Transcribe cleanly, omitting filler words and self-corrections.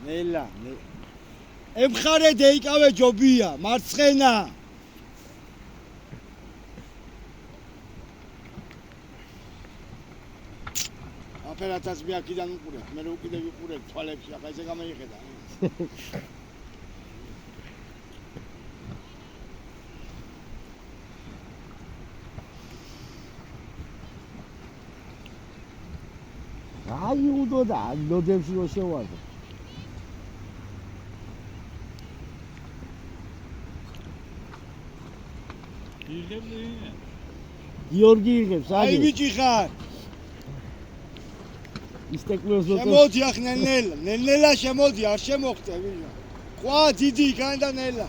ნელა ემხარე დეიკავე ჯობია მარცხენა აფერათაც მე აქიდან უყურებ მე რო კიდევ ვიყურებ თვალებში ახლა ესე გამეიხედა აი უდოდა ნოძებში რო შევარდა გიორგი იღებს აი ბიჭი ხარ ისტეკლოს შემოდი ახ ნელა შემოდი არ შემოხტე ვინა ყვა დიდი იქან და ნელა